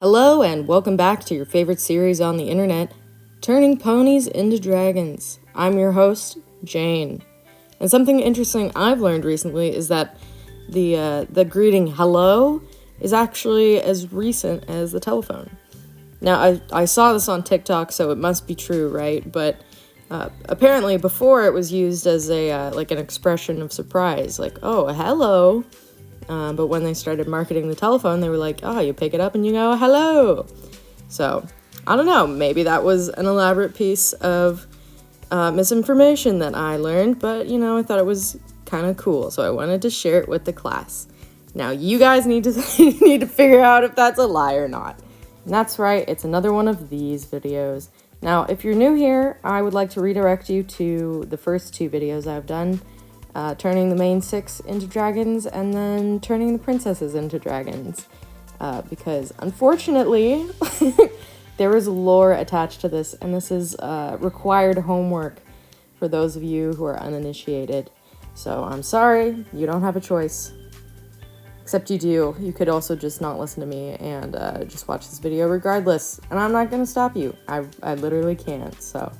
Hello and welcome back to your favorite series on the internet, Turning Ponies into Dragons. I'm your host, Jane. And something interesting I've learned recently is that the greeting hello is actually as recent as the telephone. Now, I saw this on TikTok, so it must be true, right? But apparently before it was used as a like an expression of surprise, like, oh, hello. But when they started marketing the telephone, they were like, oh, you pick it up and you go, hello. So, I don't know, maybe that was an elaborate piece of misinformation that I learned, but, I thought it was kind of cool, so I wanted to share it with the class. Now, you guys need to need to figure out if that's a lie or not. And that's right, it's another one of these videos. Now, if you're new here, I would like to redirect you to the first two videos I've done. Turning the main six into dragons, and then turning the princesses into dragons. Because, unfortunately, there is lore attached to this, and this is required homework for those of you who are uninitiated. So, I'm sorry, you don't have a choice. Except you do. You could also just not listen to me and just watch this video regardless. And I'm not going to stop you. I literally can't, so.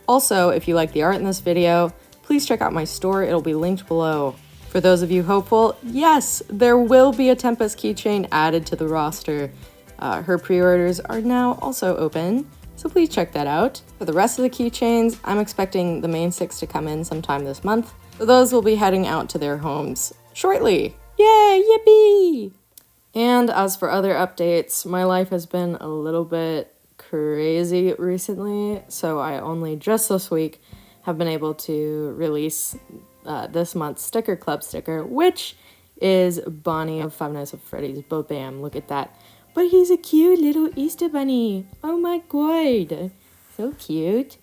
Also, if you like the art in this video, please check out my store, it'll be linked below. For those of you hopeful, yes, there will be a Tempest keychain added to the roster. Her pre-orders are now also open, so please check that out. For the rest of the keychains, I'm expecting the main six to come in sometime this month, so those will be heading out to their homes shortly. Yay, yippee! And as for other updates, my life has been a little bit crazy recently, so I only just this week have been able to release this month's Sticker Club sticker, which is Bonnie of Five Nights at Freddy's. But bam, look at that. But he's a cute little Easter bunny. Oh my god. So cute.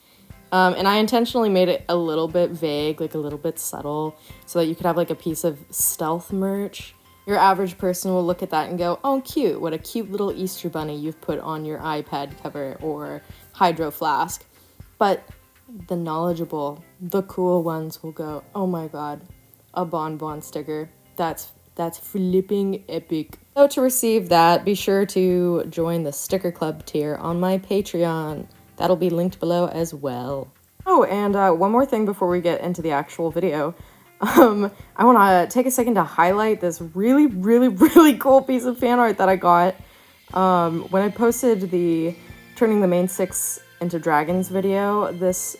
And I intentionally made it a little bit vague, like a little bit subtle, so that you could have like a piece of stealth merch. Your average person will look at that and go, oh cute, what a cute little Easter bunny you've put on your iPad cover or hydro flask. But the knowledgeable, the cool ones will go, oh my god, a bonbon sticker. That's flipping epic. So to receive that, be sure to join the Sticker Club tier on my Patreon. That'll be linked below as well. Oh, and one more thing before we get into the actual video. I want to take a second to highlight this really cool piece of fan art that I got. When I posted the Turning the Main Six into Dragons video, these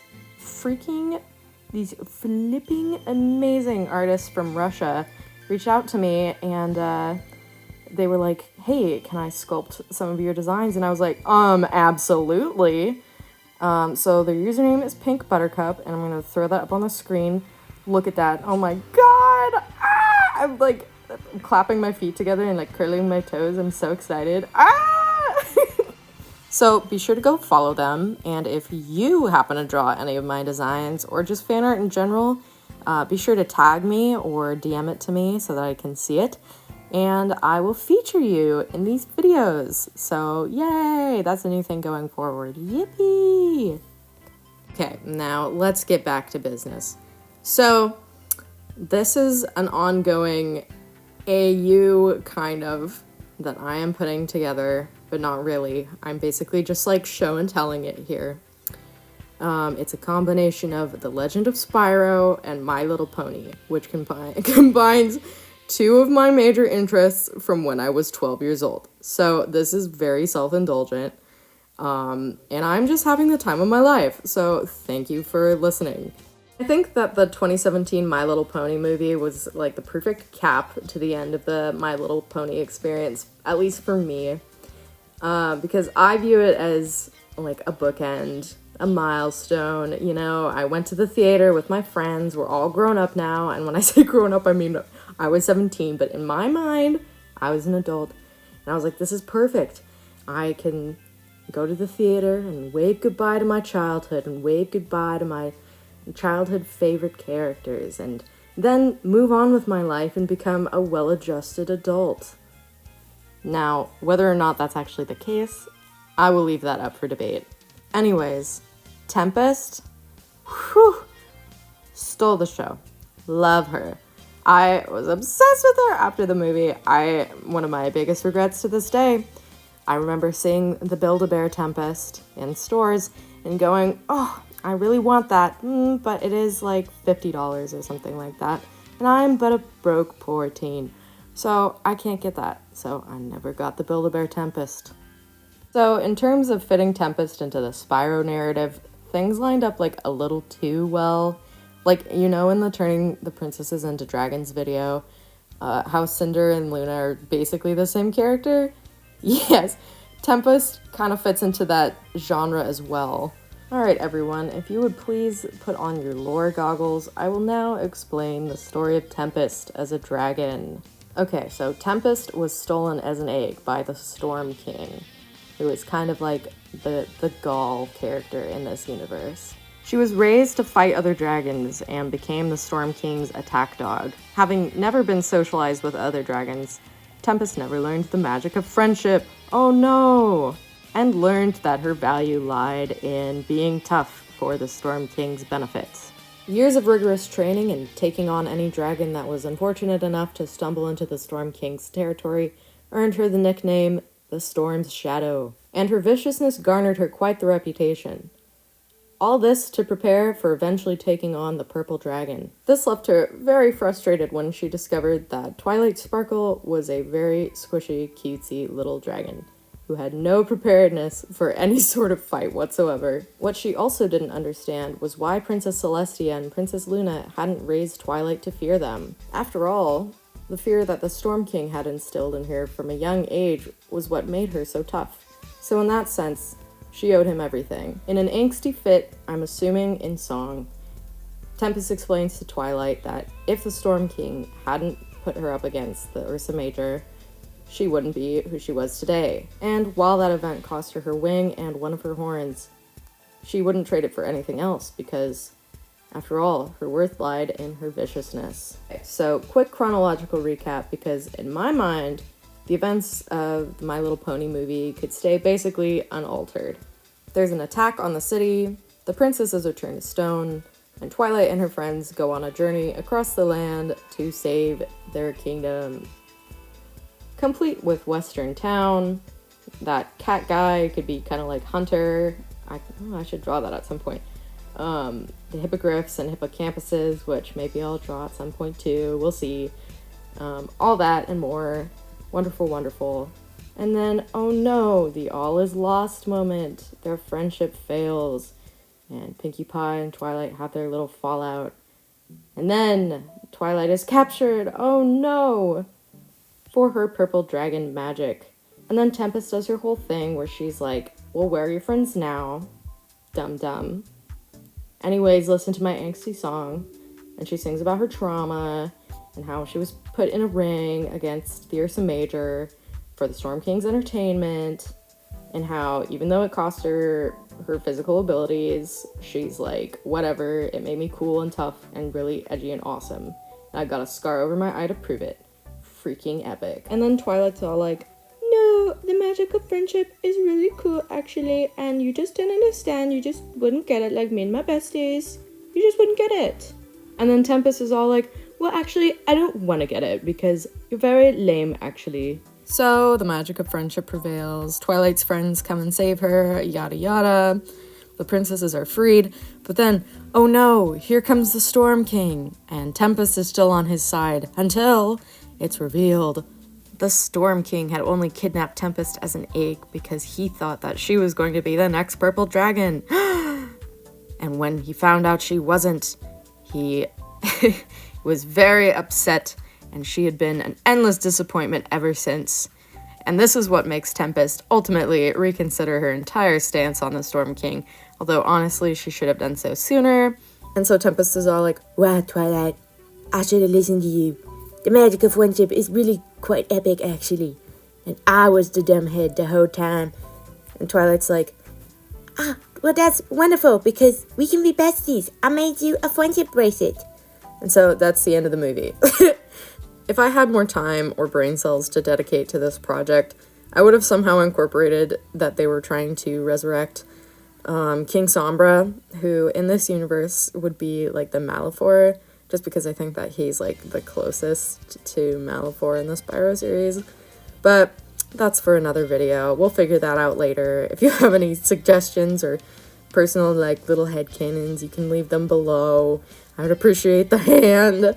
flipping amazing artists from Russia reached out to me, and they were like, hey, can I sculpt some of your designs? And I was like, absolutely. So their username is Pink Buttercup, and I'm gonna throw that up on the screen. Look at that. Oh my god. I'm clapping my feet together and like curling my toes. I'm so excited. So be sure to go follow them, and if you happen to draw any of my designs or just fan art in general, be sure to tag me or DM it to me so that I can see it, and I will feature you in these videos. So yay, that's a new thing going forward. Yippee! Okay, now let's get back to business. So this is an ongoing AU kind of that I am putting together, but not really. I'm basically just like show and telling it here. It's a combination of The Legend of Spyro and My Little Pony, which combines two of my major interests from when I was 12 years old. So this is very self-indulgent, and I'm just having the time of my life, so thank you for listening. I think that the 2017 My Little Pony movie was like the perfect cap to the end of the My Little Pony experience, at least for me, because I view it as like a bookend, a milestone. I went to the theater with my friends, we're all grown up now, and when I say grown up, I mean I was 17, but in my mind, I was an adult, and I was like, this is perfect. I can go to the theater and wave goodbye to my childhood and wave goodbye to my childhood favorite characters, and then move on with my life and become a well-adjusted adult. Now, whether or not that's actually the case, I will leave that up for debate. Anyways, Tempest, stole the show. Love her. I was obsessed with her after the movie. One of my biggest regrets to this day I remember seeing the Build-A-Bear Tempest in stores and going, oh, I really want that, but it is like $50 or something like that, and I'm but a broke poor teen, so I can't get that, so I never got the Build-A-Bear Tempest. So in terms of fitting Tempest into the Spyro narrative, things lined up like a little too well. Like, you know, in the Turning the Princesses into Dragons video, how Cinder and Luna are basically the same character? Yes, Tempest kind of fits into that genre as well. Alright everyone, if you would please put on your lore goggles, I will now explain the story of Tempest as a dragon. Okay, so Tempest was stolen as an egg by the Storm King, who is kind of like the Gaul character in this universe. She was raised to fight other dragons and became the Storm King's attack dog. Having never been socialized with other dragons, Tempest never learned the magic of friendship. Oh no! And learned that her value lied in being tough for the Storm King's benefits. Years of rigorous training and taking on any dragon that was unfortunate enough to stumble into the Storm King's territory earned her the nickname the Storm's Shadow, and her viciousness garnered her quite the reputation. All this to prepare for eventually taking on the Purple Dragon. This left her very frustrated when she discovered that Twilight Sparkle was a very squishy, cutesy little dragon who had no preparedness for any sort of fight whatsoever. What she also didn't understand was why Princess Celestia and Princess Luna hadn't raised Twilight to fear them. After all, the fear that the Storm King had instilled in her from a young age was what made her so tough. So in that sense, she owed him everything. In an angsty fit, I'm assuming in song, Tempest explains to Twilight that if the Storm King hadn't put her up against the Ursa Major, she wouldn't be who she was today. And while that event cost her her wing and one of her horns, she wouldn't trade it for anything else because, after all, her worth lied in her viciousness. Okay, so, quick chronological recap, because in my mind, the events of the My Little Pony movie could stay basically unaltered. There's an attack on the city, the princesses are turned to stone, and Twilight and her friends go on a journey across the land to save their kingdom. Complete with Western Town. That cat guy could be kind of like Hunter. I should draw that at some point. The hippogriffs and hippocampuses, which maybe I'll draw at some point too. We'll see. All that and more. Wonderful, wonderful. And then, oh no, the all is lost moment. Their friendship fails. And Pinkie Pie and Twilight have their little fallout. And then Twilight is captured. Oh no! For her purple dragon magic. And then Tempest does her whole thing where she's like, well, where are your friends now? Dum dum. Anyways, listen to my angsty song. And she sings about her trauma and how she was put in a ring against the Ursa Major for the Storm King's entertainment, and how even though it cost her her physical abilities, she's like, whatever, it made me cool and tough and really edgy and awesome. And I got a scar over my eye to prove it. Freaking epic. And then Twilight's all like, no, the magic of friendship is really cool actually, and you just don't understand, you just wouldn't get it like me and my besties. You just wouldn't get it. And then Tempest is all like, well actually, I don't want to get it because you're very lame actually. So the magic of friendship prevails, Twilight's friends come and save her, yada yada. The princesses are freed, but then, oh no, here comes the Storm King, and Tempest is still on his side until it's revealed the Storm King had only kidnapped Tempest as an egg because he thought that she was going to be the next purple dragon. And when he found out she wasn't, he was very upset, and she had been an endless disappointment ever since. And this is what makes Tempest ultimately reconsider her entire stance on the Storm King, although honestly she should have done so sooner. And so Tempest is all like, wow, Twilight, I should have listened to you. The magic of friendship is really quite epic, actually. And I was the dumbhead the whole time. And Twilight's like, well, that's wonderful, because we can be besties. I made you a friendship bracelet. And so that's the end of the movie. If I had more time or brain cells to dedicate to this project, I would have somehow incorporated that they were trying to resurrect King Sombra, who in this universe would be like the Malefor, just because I think that he's like the closest to Malefor in the Spyro series. But that's for another video. We'll figure that out later. If you have any suggestions or personal, like, little headcanons, you can leave them below. I would appreciate the hand.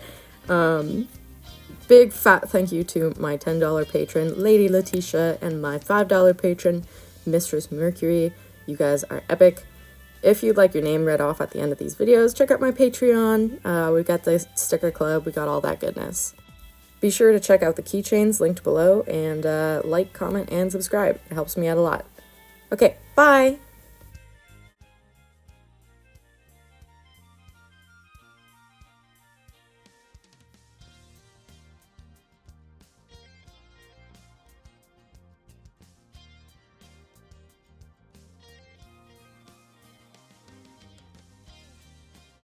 Big fat thank you to my $10 patron, Lady Letitia, and my $5 patron, Mistress Mercury. You guys are epic. If you'd like your name read off at the end of these videos, check out my Patreon. We got the sticker club, we got all that goodness. Be sure to check out the keychains linked below, and like, comment, and subscribe. It helps me out a lot. Okay, bye!